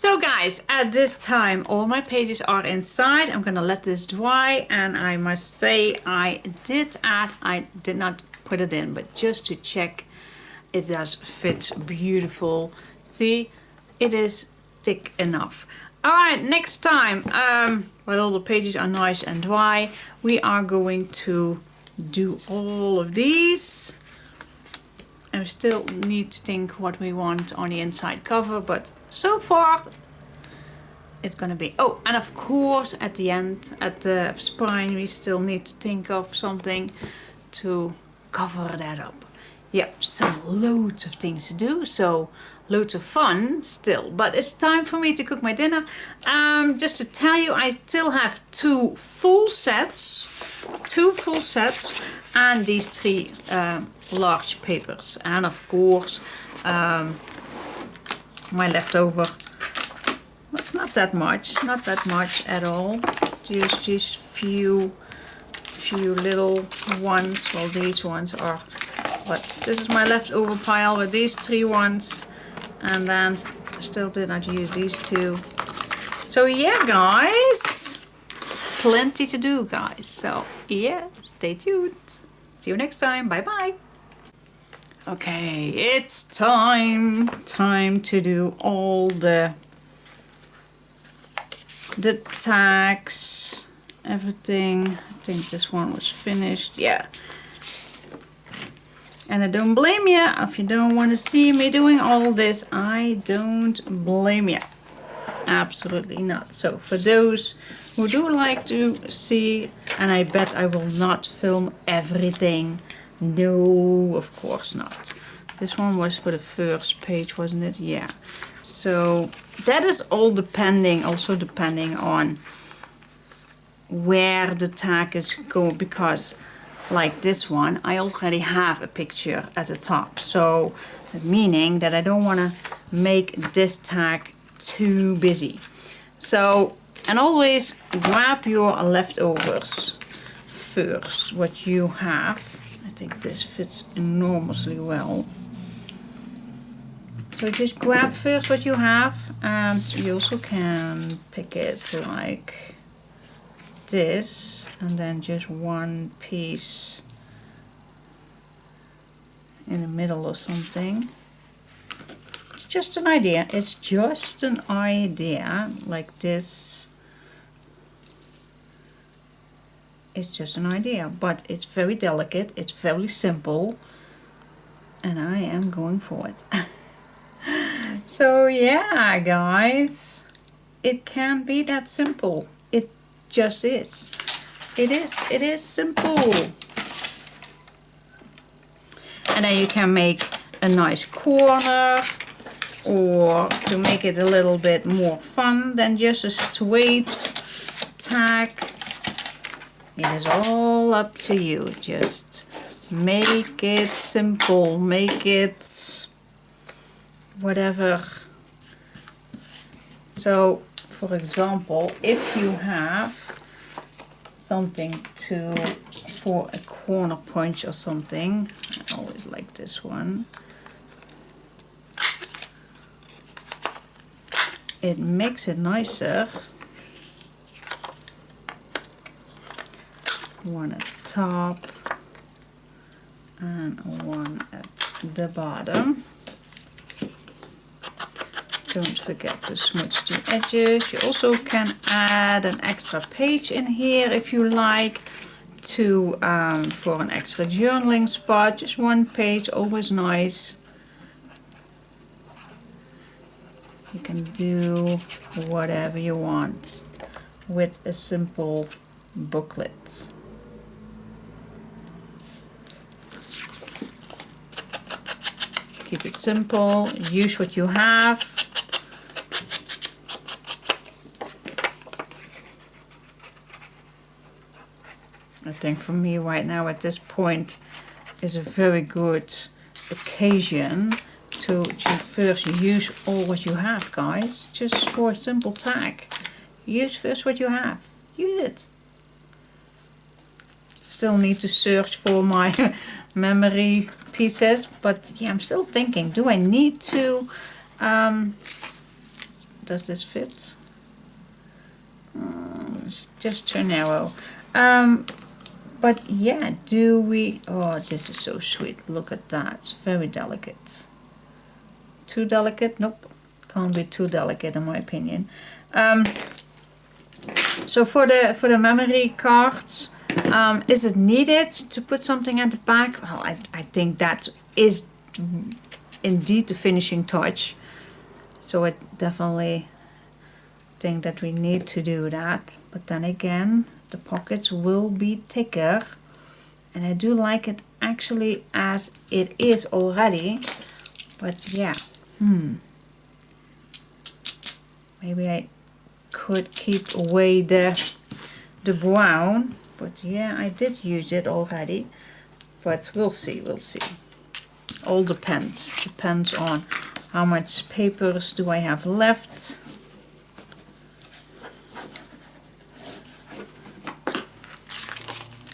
So guys, at this time all my pages are inside. I'm gonna let this dry, and I must say I did not put it in, but just to check it does fit beautiful. See, it is thick enough. Alright, next time, while all the pages are nice and dry, we are going to do all of these. And we still need to think what we want on the inside cover, but so far it's gonna be, oh, and of course at the end, at the spine, we still need to think of something to cover that up. Yep, still loads of things to do, so loads of fun still, but it's time for me to cook my dinner. Just to tell you, I still have two full sets, and these three large papers, and of course my leftover, not that much at all, just few little ones. Well, these ones are, but this is my leftover pile with these three ones, and then still did not use these two. So yeah guys, plenty to do guys, so yeah, stay tuned. See you next time. Bye bye. Okay, it's time to do all the tags, everything. I think this one was finished, yeah. And I don't blame you if you don't want to see me doing all this. I don't blame you, absolutely not. So for those who do like to see, and I bet I will not film everything. No, of course not. This one was for the first page, wasn't it? Yeah. So that is all depending, also depending on where the tag is going, because like this one, I already have a picture at the top. So meaning that I don't want to make this tag too busy. So, and always grab your leftovers first, what you have. I think this fits enormously well. So just grab first what you have, and you also can pick it like this, and then just one piece in the middle or something. It's just an idea. It's just an idea, like this. It's just an idea, but it's very delicate, it's very simple, and I am going for it. So yeah guys, it can be that simple. It just is. It is simple. And then you can make a nice corner, or to make it a little bit more fun than just a straight tag. It is all up to you. Just make it simple, make it whatever. So for example, if you have something for a corner punch or something, I always like this one, it makes it nicer. One at the top and one at the bottom. Don't forget to smudge the edges. You also can add an extra page in here if you like, to for an extra journaling spot. Just one page, always nice. You can do whatever you want with a simple booklet. Keep it simple, use what you have. I think for me right now at this point is a very good occasion to first use all what you have, guys. Just for a simple tag. Use first what you have. Use it. Still need to search for my memory pieces, but yeah, I'm still thinking, do I need to does this fit? It's just too narrow. But yeah, do we... Oh, this is so sweet. Look at that. It's very delicate. Too delicate? Nope. Can't be too delicate in my opinion. So for the memory cards, is it needed to put something at the back? Well, I think that is indeed the finishing touch. So I definitely think that we need to do that. But then again, the pockets will be thicker. And I do like it actually as it is already. But yeah, maybe I could keep away the brown. But yeah, I did use it already. But we'll see, we'll see. All depends on how much papers do I have left.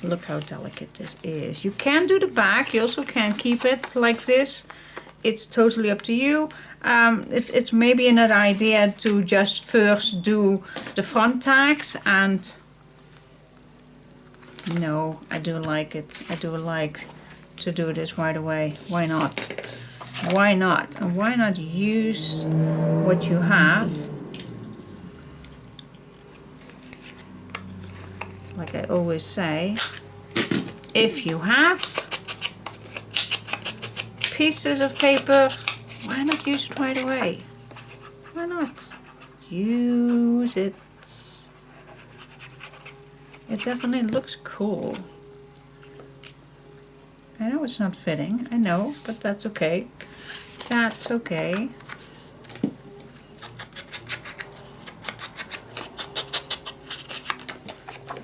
Look how delicate this is. You can do the back, you also can keep it like this. It's totally up to you. It's maybe another idea to just first do the front tags, and no, I do like it. I do like to do this right away. Why not? Why not? And why not use what you have? Like I always say, if you have pieces of paper, why not use it right away? Why not? Use it. It definitely looks cool. I know it's not fitting, I know, but that's okay. That's okay.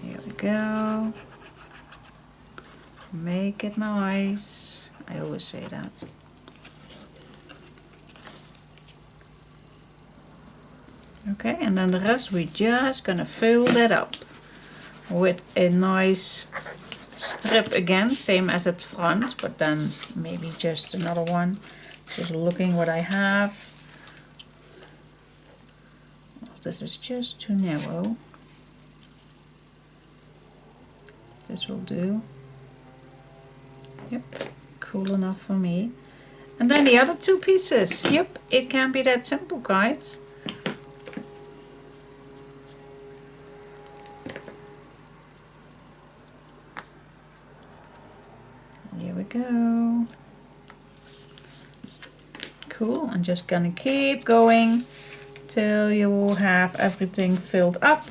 Here we go. Make it nice. I always say that. Okay, and then the rest we're just gonna fill that up with a nice strip again, same as at front, but then maybe just another one. Just looking what I have. Oh, this is just too narrow. This will do. Yep, cool enough for me. And then the other two pieces. Yep, it can be that simple, guys. Here we go. Cool, I'm just gonna keep going till you have everything filled up.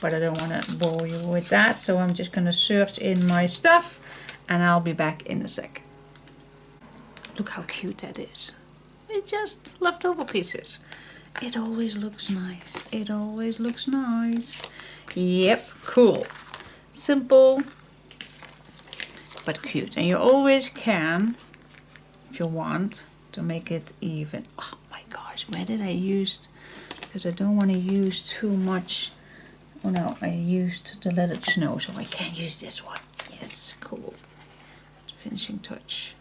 But I don't want to bore you with that, so I'm just gonna search in my stuff and I'll be back in a sec. Look how cute that is. It's just leftover pieces. It always looks nice. It always looks nice. Yep, cool. Simple, but cute. And you always can, if you want, to make it even. Oh my gosh, where did I use? Because I don't want to use too much. Oh no, I used the Let It Snow, so I can use this one. Yes, cool. Finishing touch.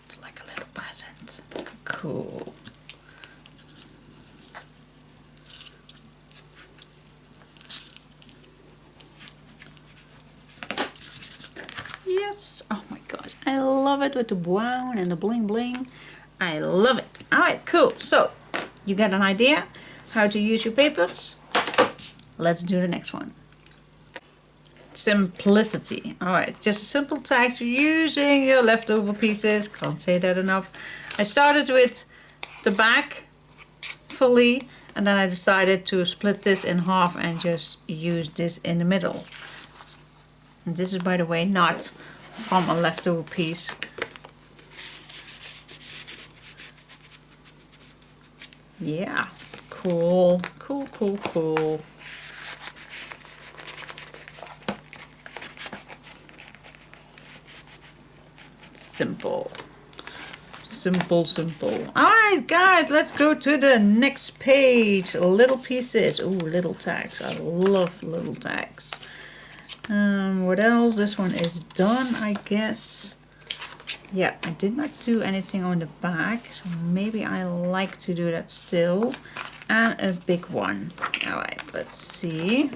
It's like a little present. Cool. Yes, oh my gosh, I love it with the brown and the bling bling. I love it. All right, cool. So you got an idea how to use your papers. Let's do the next one. Simplicity. All right, just a simple text using your leftover pieces. Can't say that enough. I started with the back fully, and then I decided to split this in half and just use this in the middle. And this is, by the way, not from a leftover piece. Yeah, cool, cool, cool, cool. Simple. Simple, simple. Alright guys, let's go to the next page. Little pieces. Ooh, little tags. I love little tags. What else? This one is done, I guess. Yeah, I did not do anything on the back, so maybe I like to do that still. And a big one. Alright, let's see.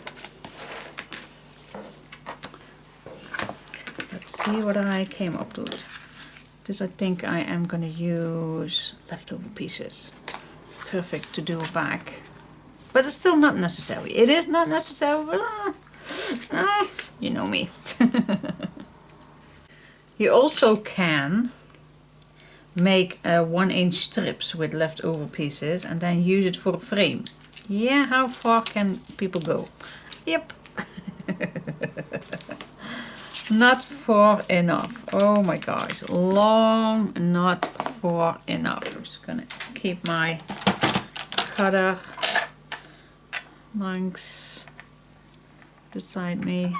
Let's see what I came up with. This I think I am gonna use leftover pieces. Perfect to do a back. But it's still not necessary. It is not necessary, but you know me. You also can make 1-inch strips with leftover pieces and then use it for a frame. Yeah, how far can people go? Yep. Not far enough. Oh my gosh, long, not far enough. I'm just gonna keep my cutter lengths beside me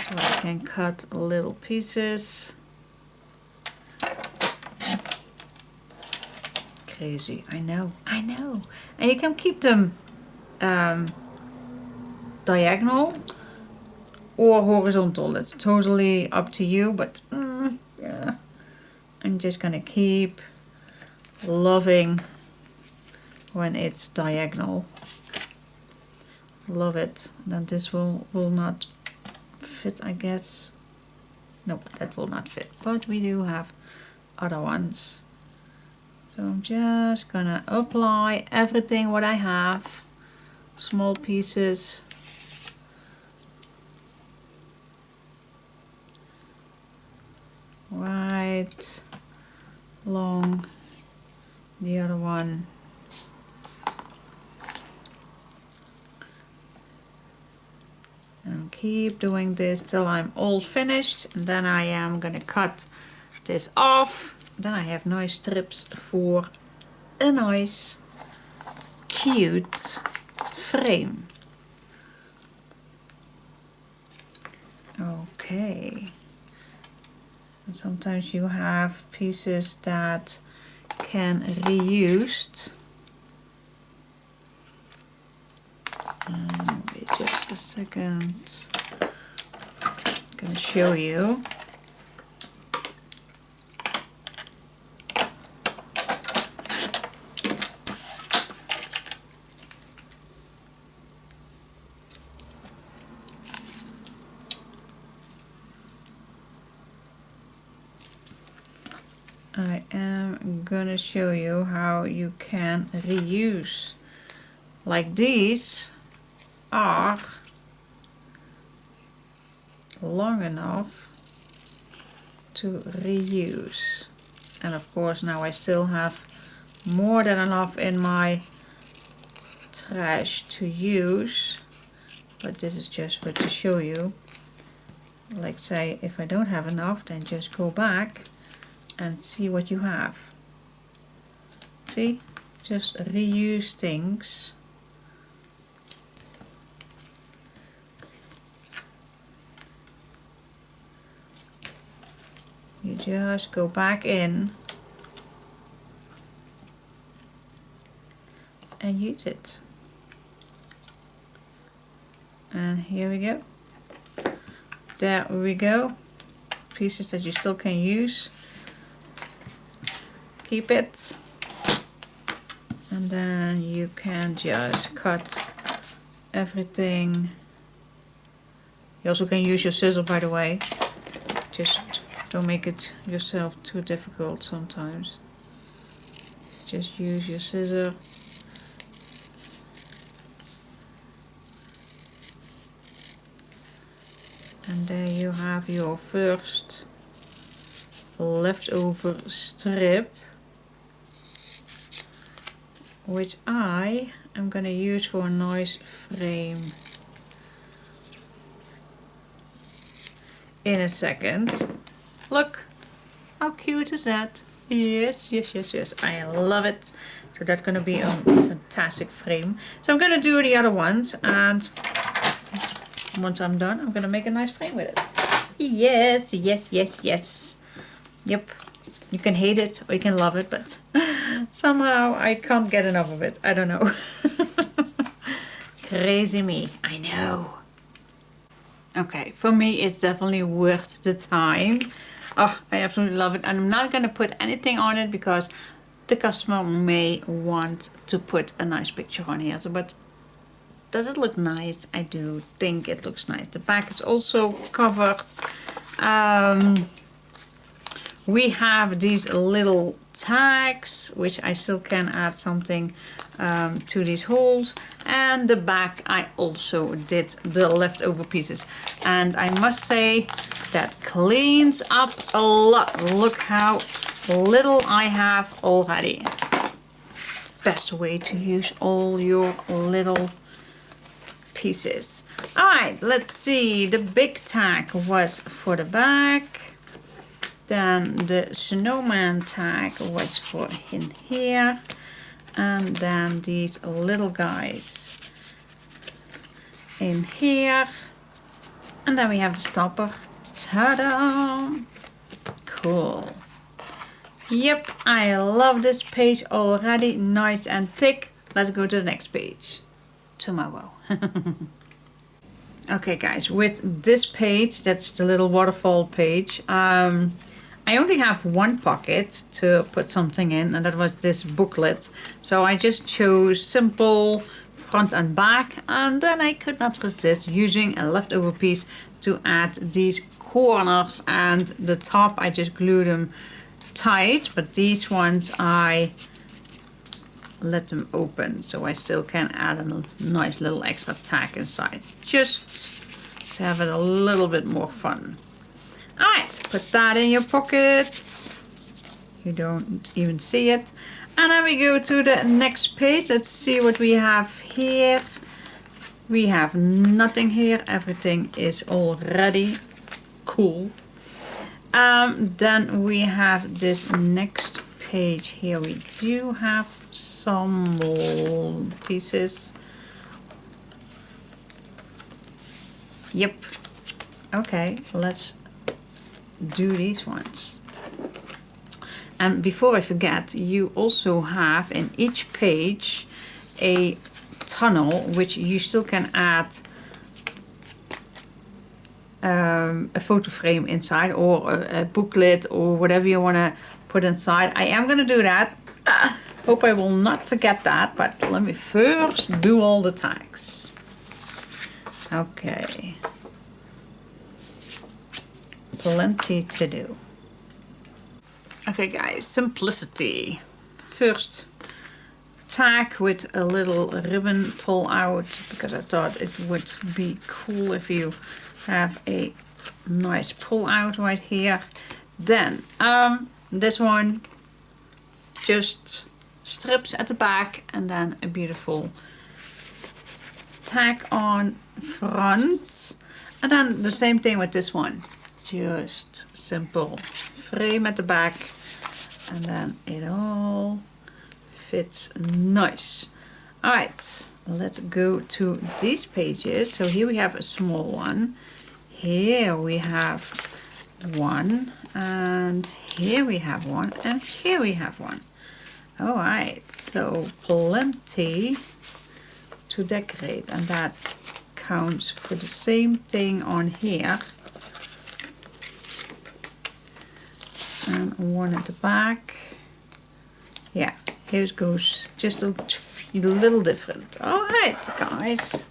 so I can cut little pieces. Crazy, I know. And you can keep them diagonal or horizontal. That's totally up to you, but yeah, I'm just gonna keep loving when it's diagonal. Love it. Then this will not fit, I guess. Nope, that will not fit, but we do have other ones. So I'm just gonna apply everything what I have, small pieces. Right along the other one. And keep doing this till I'm all finished. And then I am gonna cut this off. Then I have nice strips for a nice cute frame. Okay. And sometimes you have pieces that can reused. Wait just a second. I'm gonna show you. I am gonna show you how you can reuse. Like these are long enough to reuse. And of course now I still have more than enough in my trash to use. But this is just for to show you. Like say if I don't have enough, then just go back and see what you have. See? Just reuse things. You just go back in and use it. And here we go. There we go. Pieces that you still can use. Keep it. And then you can just cut everything. You also can use your scissors, by the way. Just don't make it yourself too difficult sometimes. Just use your scissor. And there you have your first leftover strip, which I am going to use for a nice frame in a second. Look, how cute is that? Yes, yes, yes, yes, I love it. So that's going to be a fantastic frame. So I'm going to do the other ones, and once I'm done, I'm going to make a nice frame with it. Yes, yes, yes, yes. Yep. You can hate it or you can love it, but somehow I can't get enough of it. I don't know. Crazy me. I know. Okay, for me it's definitely worth the time. Oh, I absolutely love it. And I'm not going to put anything on it because the customer may want to put a nice picture on here. So, but does it look nice? I do think it looks nice. The back is also covered. We have these little tags, which I still can add something to these holes. And the back I also did the leftover pieces. And I must say that cleans up a lot. Look how little I have already. Best way to use all your little pieces. Alright, let's see. The big tag was for the back. Then the snowman tag was for in here. And then these little guys in here. And then we have the stopper. Ta-da! Cool. Yep, I love this page already. Nice and thick. Let's go to the next page. Tomorrow. Okay guys, with this page, that's the little waterfall page, I only have one pocket to put something in, and that was this booklet. So I just chose simple front and back, and then I could not resist using a leftover piece to add these corners, and the top I just glued them tight, but these ones I let them open, so I still can add a nice little extra tag inside, just to have it a little bit more fun. Alright, put that in your pocket. You don't even see it. And then we go to the next page. Let's see what we have here. We have nothing here. Everything is already cool. Then we have this next page here. We do have some mold pieces. Yep. Okay, let's do these ones. And before I forget, you also have in each page a tunnel which you still can add a photo frame inside, or a booklet, or whatever you want to put inside. I am going to do that. Hope I will not forget that, but let me first do all the tags. Okay. Plenty to do. Okay guys, simplicity. First tag with a little ribbon pull out, because I thought it would be cool if you have a nice pull out right here. Then this one just strips at the back, and then a beautiful tag on front. And then the same thing with this one. Just simple frame at the back, and then it all fits nice. Alright, let's go to these pages. So here we have a small one. Here we have one, and here we have one, and here we have one. Alright, so plenty to decorate, and that counts for the same thing on here. And one at the back. Yeah, here it goes, just a little different. Alright guys,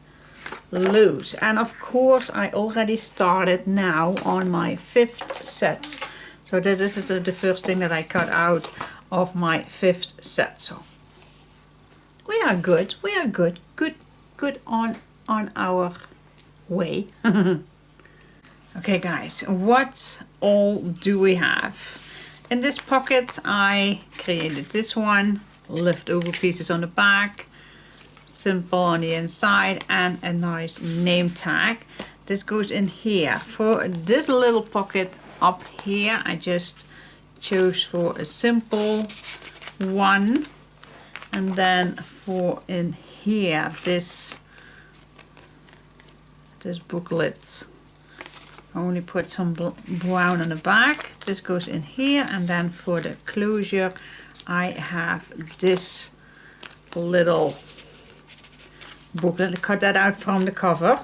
loads. And of course I already started now on my 5th set. So this is the first thing that I cut out of my 5th set. So we are good, we are good, good on our way. Okay guys, what all do we have? In this pocket I created this one, leftover pieces on the back, simple on the inside, and a nice name tag. This goes in here. For this little pocket up here I just chose for a simple one, and then for in here this booklet, I only put some brown on the back. This goes in here, and then for the closure I have this little booklet. Cut that out from the cover.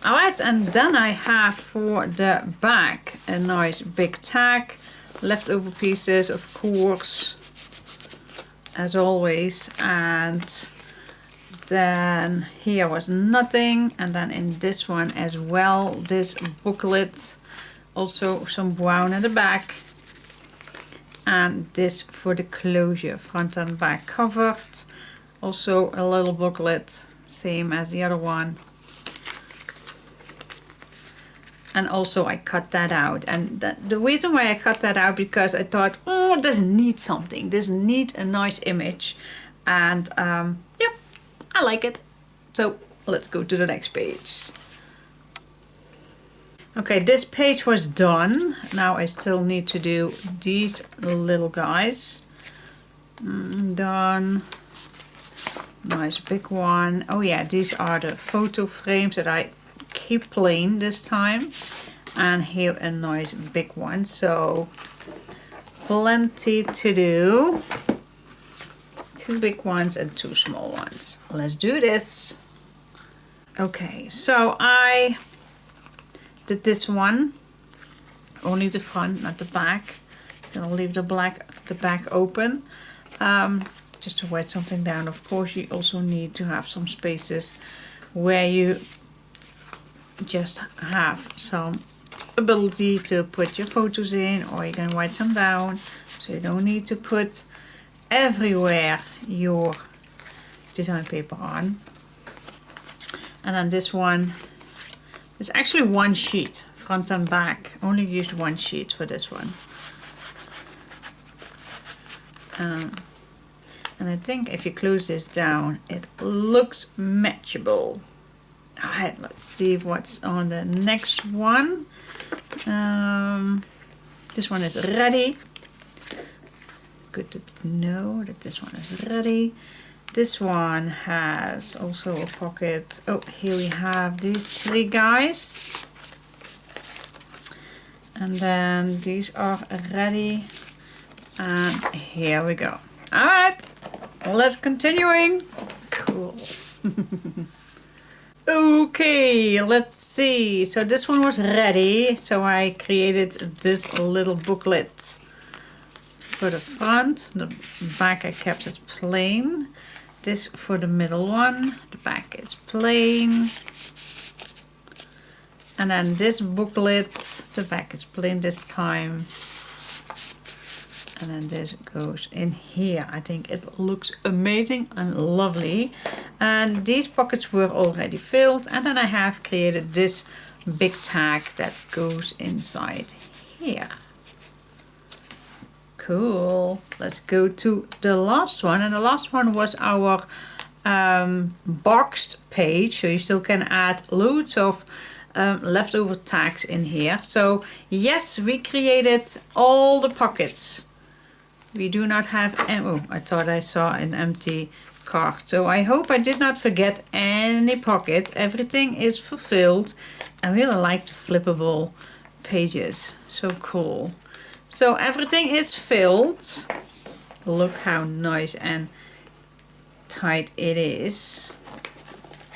Alright, and then I have for the back a nice big tag, leftover pieces of course, as always, and then here was nothing, and then in this one as well, this booklet, also some brown at the back, and this for the closure, front and back covered, also a little booklet, same as the other one. And also I cut that out, and the reason why I cut that out, because I thought, oh, this needs something, this needs a nice image, and yeah, I like it. So let's go to the next page. Okay, this page was done. Now I still need to do these little guys. Done. Nice big one. Oh yeah, these are the photo frames that I keep plain this time, and here a nice big one, so plenty to do. 2 big ones and 2 small ones. Let's do this. Okay, so I did this one, only the front, not the back. Then I'll leave the back open, just to write something down. Of course, you also need to have some spaces where you just have some ability to put your photos in, or you can write some down, so you don't need to put everywhere your design paper on. And then this one is actually 1 sheet, front and back. Only used 1 sheet for this one. And I think if you close this down, it looks matchable. Alright, let's see what's on the next one. This one is ready. Good to know that this one is ready. This one has also a pocket. Oh, here we have these 3 guys. And then these are ready. And here we go. Alright, let's continuing. Cool. Okay, let's see. So this one was ready. So I created this little booklet for the front. The back I kept it plain. This for the middle one. The back is plain. And then this booklet, the back is plain this time. And then this goes in here. I think it looks amazing and lovely. And these pockets were already filled. And then I have created this big tag that goes inside here. Cool. Let's go to the last one. And the last one was our boxed page. So you still can add loads of leftover tags in here. So yes, we created all the pockets. We do not have, oh, I thought I saw an empty card. So I hope I did not forget any pocket. Everything is fulfilled. I really like the flippable pages. So cool. So everything is filled. Look how nice and tight it is.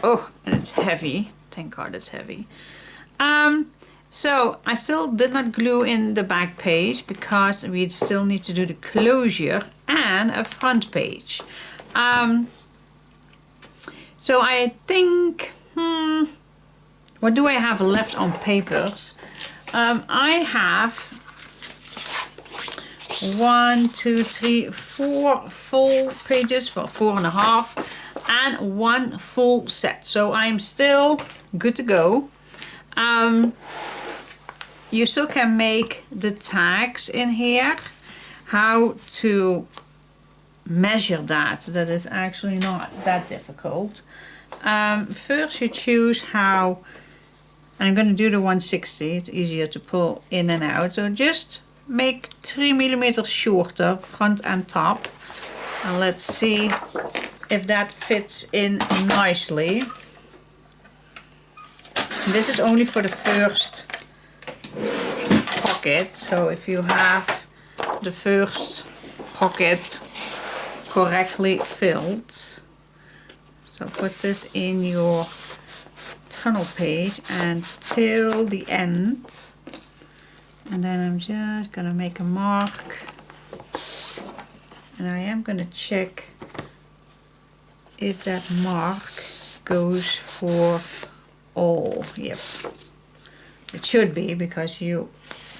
Oh, and it's heavy. Thank God it's heavy. So I still did not glue in the back page because we still need to do the closure and a front page. So I think, what do I have left on papers? I have 1, 2, 3, 4 full pages, for 4.5, and 1 full set. So I'm still good to go. You still can make the tags in here. How to measure that is actually not that difficult. First you choose how, and I'm going to do the 160, it's easier to pull in and out. So just make 3 millimeters shorter, front and top. And let's see if that fits in nicely. This is only for the first pocket, so if you have the first pocket correctly filled, so put this in your tunnel page until the end. And then I'm just gonna make a mark. And I am gonna check if that mark goes for all. Yep. It should be, because you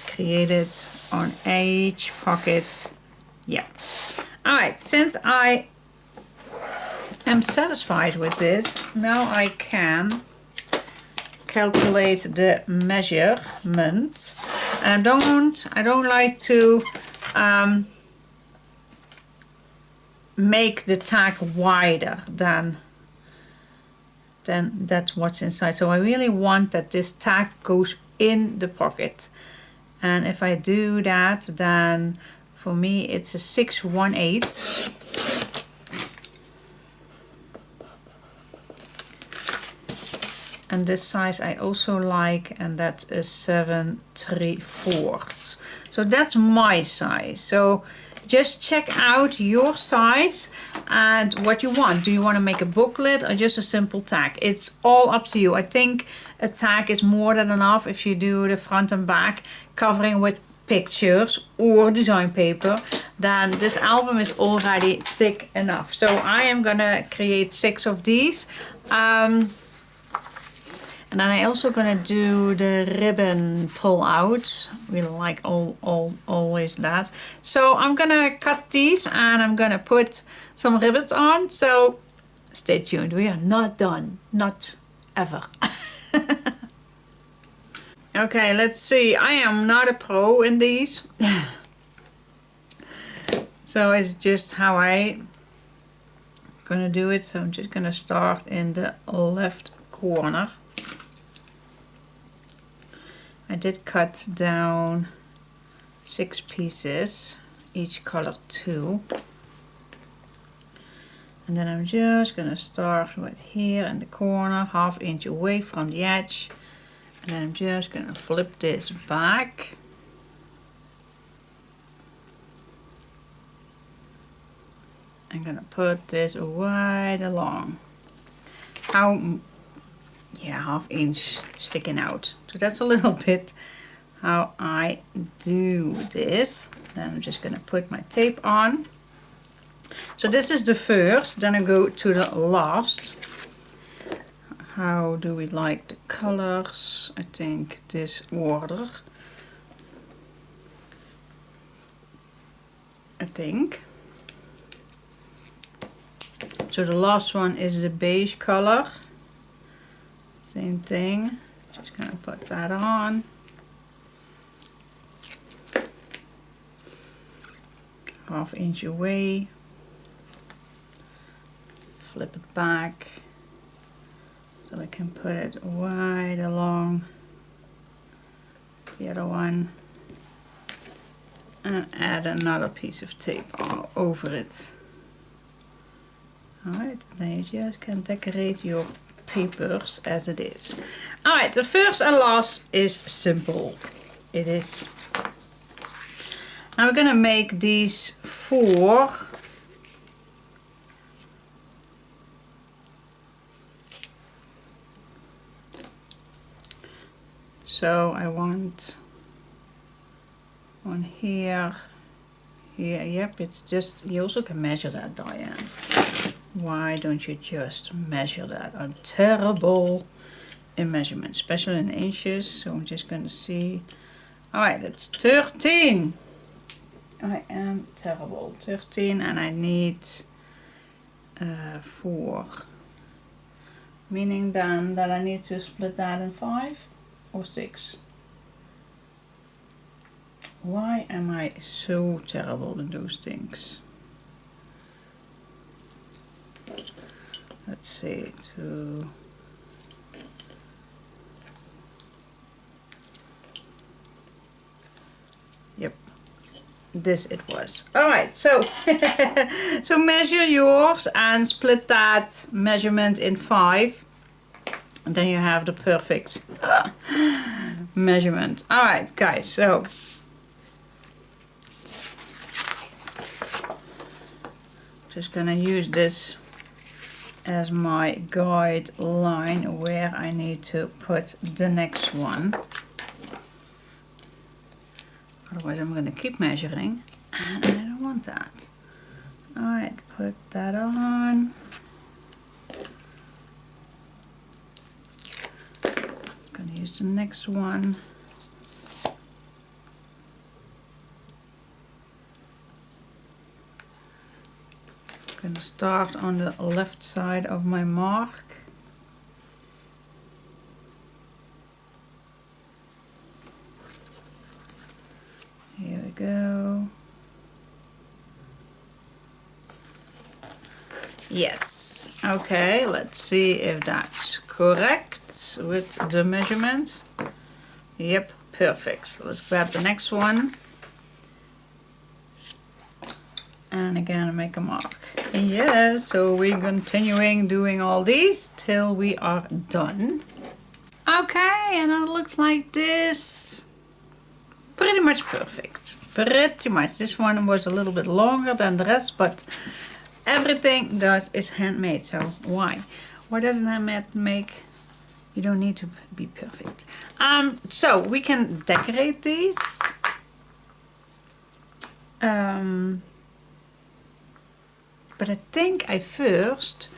created on each pocket. Yeah. Alright, since I am satisfied with this, now I can calculate the measurement. And I don't like to make the tag wider than that's what's inside. So I really want that this tag goes in the pocket. And if I do that, then for me it's a 6/1/8. And this size I also like, and that's a 7/3/4. So that's my size. So just check out your size and what you want. Do you want to make a booklet or just a simple tag? It's all up to you. I think a tag is more than enough if you do the front and back covering with pictures or design paper. Then this album is already thick enough. So I am gonna create 6 of these. And then I also gonna do the ribbon pull outs. We like always that. So I'm gonna cut these and I'm gonna put some ribbons on. So stay tuned. We are not done. Not ever. Okay, let's see. I am not a pro in these. So it's just how I gonna do it. So I'm just gonna start in the left corner. I did cut down 6 pieces, each color 2. And then I'm just gonna start right here in the corner, 1/2 inch away from the edge. And then I'm just gonna flip this back. I'm gonna put this right along. Yeah, 1/2 inch sticking out. So that's a little bit how I do this. Then I'm just gonna put my tape on. So this is the first, then I go to the last. How do we like the colors? I think this order. I think. So the last one is the beige color. Same thing, just gonna put that on. Half inch away. Flip it back. So I can put it right along the other one. And add another piece of tape all over it. Alright, then you just can decorate your papers as it is. Alright, the first and last is simple. It is. Now we're gonna make these 4. So I want one here, here, yep, it's just, you also can measure that, Diane. Why don't you just measure that? I'm terrible in measurement, especially in inches. So I'm just going to see. Alright, it's 13. I am terrible. 13 and I need 4. Meaning then that I need to split that in 5 or 6. Why am I so terrible in those things? Let's see, 2. Yep, this it was. Alright, so so measure yours and split that measurement in 5. And then you have the perfect measurement. Alright guys, so just gonna use this as my guideline where I need to put the next one. Otherwise I'm going to keep measuring and I don't want that. Alright, put that on. I'm going to use the next one. I'm going to start on the left side of my mark. Here we go. Yes, okay, let's see if that's correct with the measurement. Yep, perfect. So let's grab the next one. And again make a mark. Yes, so we're continuing doing all these till we are done. Okay, and it looks like this. Pretty much perfect. Pretty much. This one was a little bit longer than the rest, but everything does is handmade. So why? Why doesn't handmade make? You don't need to be perfect. So we can decorate these. But I think I first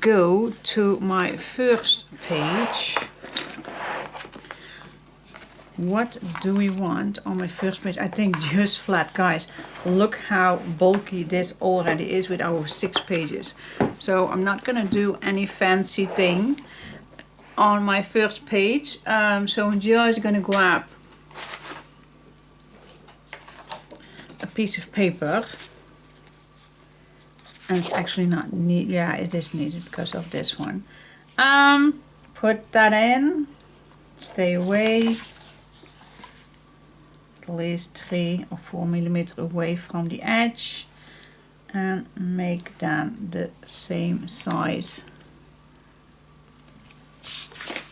go to my first page. What do we want on my first page? I think just flat, guys. Look how bulky this already is with our 6 pages. So I'm not gonna do any fancy thing on my first page. So I'm just gonna grab a piece of paper. And it's actually not neat. Yeah, it is needed because of this one. Put that in. Stay away. At least 3 or 4 millimeters away from the edge. And make them the same size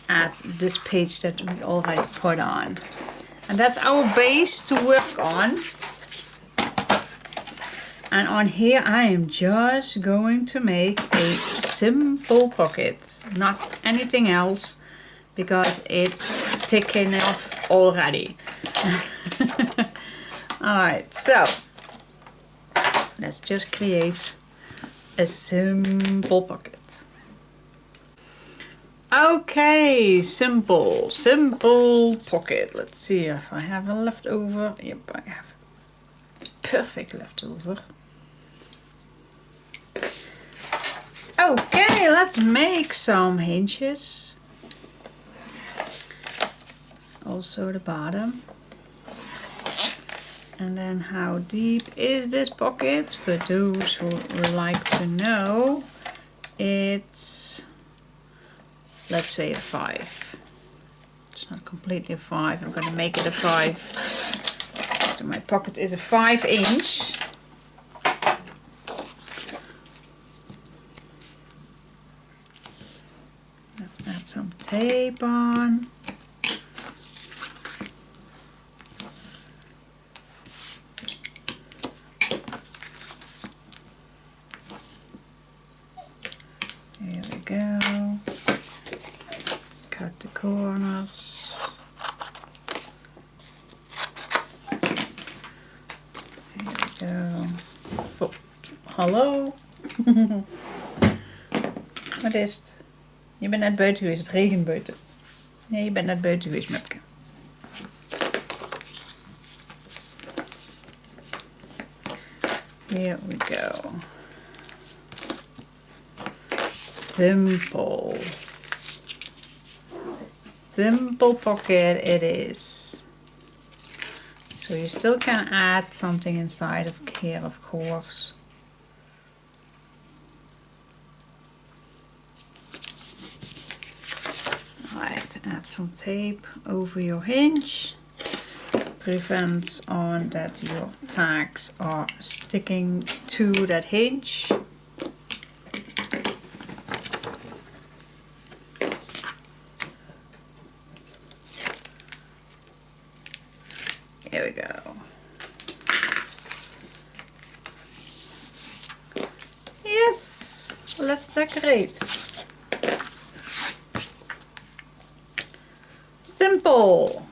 as this page that we already put on. And that's our base to work on. And on here I am just going to make a simple pocket, not anything else, because it's thick enough already. Alright, so let's just create a simple pocket. Okay, simple pocket. Let's see if I have a leftover. Yep, I have a perfect leftover. Okay, let's make some hinges. Also the bottom. And then how deep is this pocket? For those who would like to know, it's, let's say, a 5. It's not completely a 5. I'm gonna make it a 5. So my pocket is a 5-inch. Let's add some tape on. Here we go. Cut the corners. Here we go. Oh, hallo. Wat is het? Je bent net buiten geweest, het regent buiten. Nee, je bent net buiten geweest, Mupke. Here we go. Simple. Simple pocket it is. So you still can add something inside of here, of course. Right, add some tape over your hinge. Prevents on that your tags are sticking to that hinge. Here we go. Yes. Let's decorate. Simple.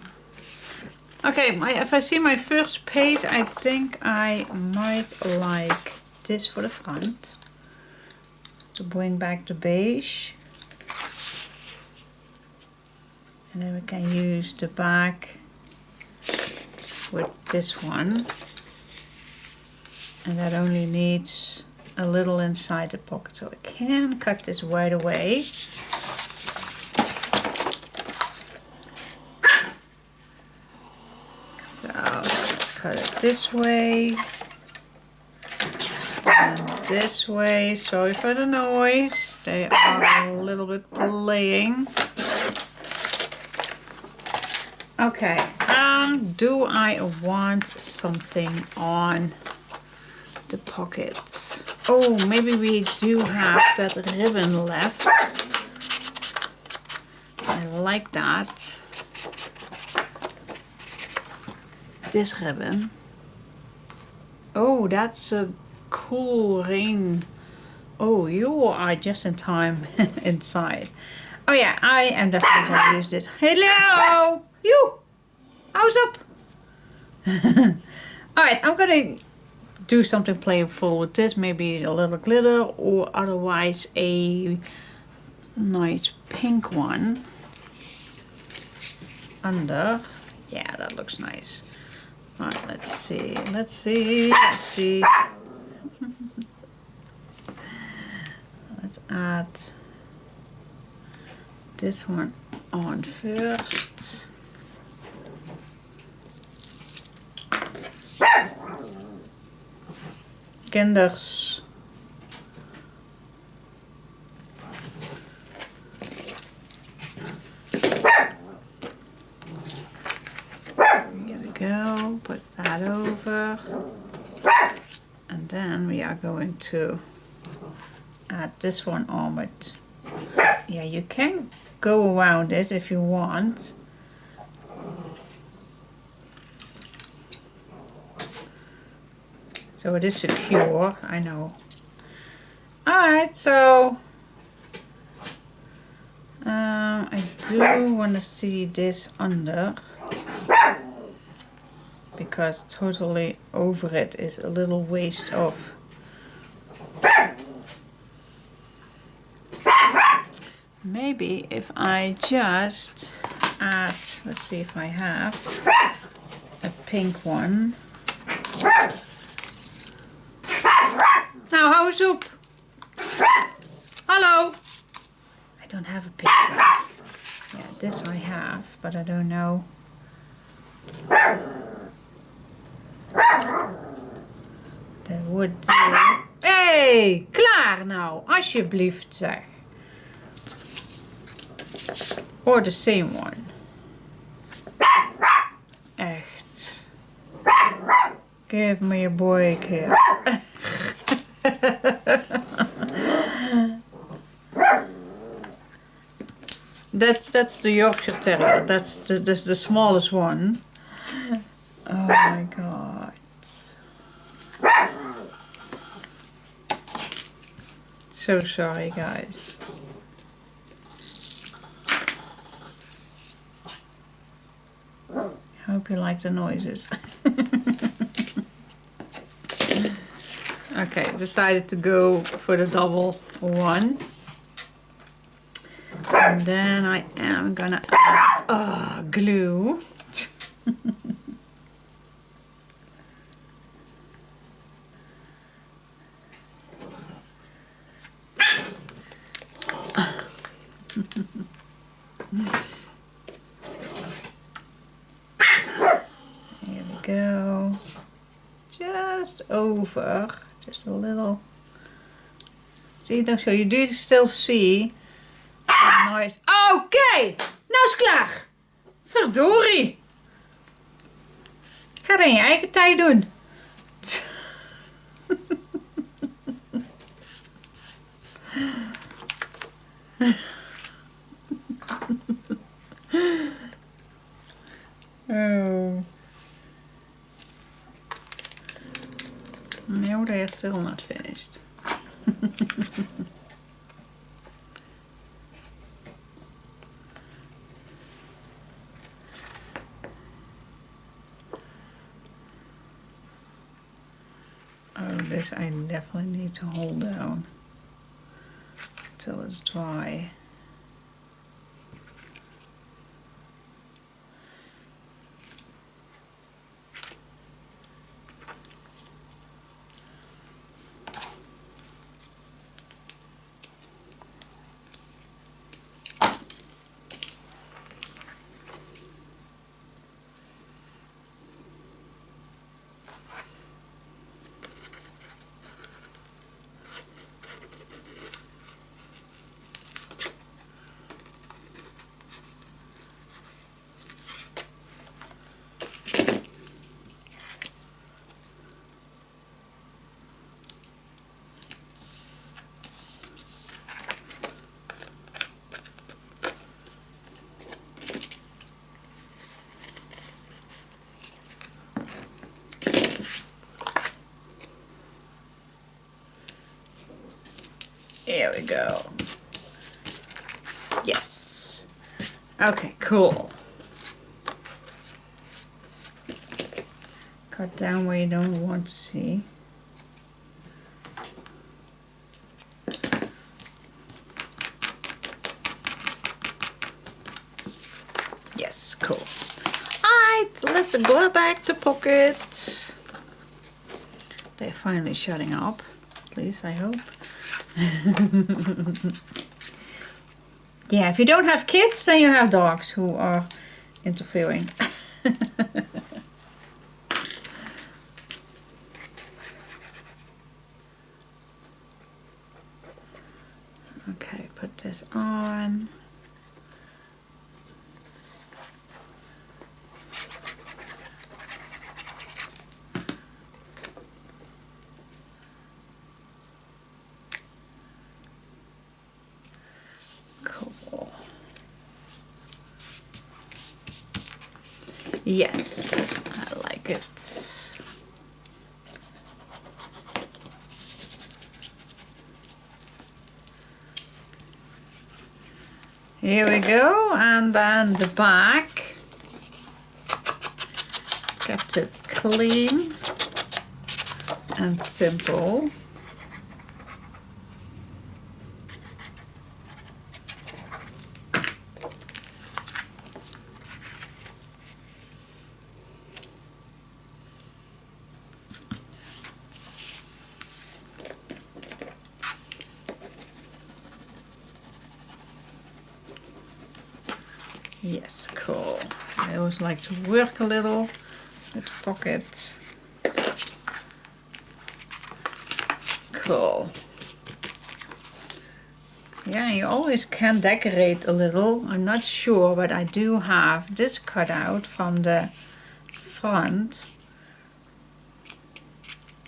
Okay, if I see my first page, I think I might like this for the front. To bring back the beige. And then we can use the back with this one. And that only needs a little inside the pocket. So I can cut this right away. So let's cut it this way. And this way. Sorry for the noise. They are a little bit playing. Okay, do I want something on the pockets? Oh, maybe we do have that ribbon left. I like that. This ribbon. Oh, that's a cool ring. Oh, you are just in time inside. Oh yeah, I am definitely going to use this. Hello! You! How's up? Alright, I'm going to do something playful with this. Maybe a little glitter or otherwise a nice pink one. Under. Yeah, that looks nice. Alright, let's see. Let's see. Let's see. Let's add this one on first. Kinders. Here we go, put that over. And then we are going to add this one on with, yeah, you can go around this if you want. So it is secure, I know. Alright, so I do want to see this under, because totally over it is a little waste of. Maybe if I just add, let's see if I have a pink one. Nou, hou eens op. Hallo. I don't have a pink one. Yeah, this I have, but I don't know. Dat would do. Hey, klaar nou. Alsjeblieft zeg. Or the same one. Echt. Give me a break here. That's the Yorkshire Terrier. That's the smallest one. Oh my god. So sorry, guys. I hope you like the noises. Okay, decided to go for the double one. And then I am gonna add glue. Here we go. Just over. Just a little. See, so you do still see the noise. Oké, nou is klaar. Verdorie. Ga dat in je eigen tijd doen. Oh. No, they are still not finished. this I definitely need to hold down until it's dry. There we go. Yes. Okay, cool. Cut down where you don't want to see. Yes, cool. Alright, let's go back to pockets. They're finally shutting up. At least I hope. Yeah, if you don't have kids, then you have dogs who are interfering. Okay, put this on. Yes, I like it. Here we go, and then the back. Kept it clean and simple. Yes, cool. I always like to work a little with the pocket. Cool. Yeah, you always can decorate a little. I'm not sure, but I do have this cut out from the front.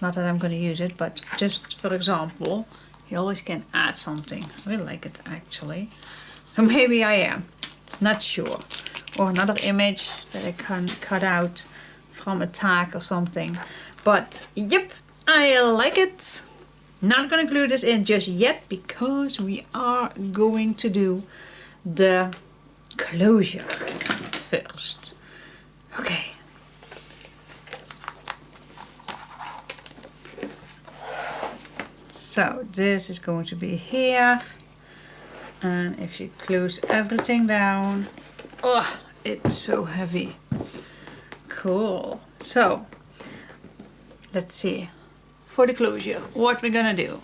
Not that I'm going to use it, but just for example, you always can add something. I really like it actually. Or maybe I am. Not sure. Or another image that I can cut out from a tag or something. But yep, I like it. Not gonna glue this in just yet because we are going to do the closure first. Okay. So this is going to be here. And if you close everything down, oh, it's so heavy. Cool. So, let's see. For the closure, what we're gonna do.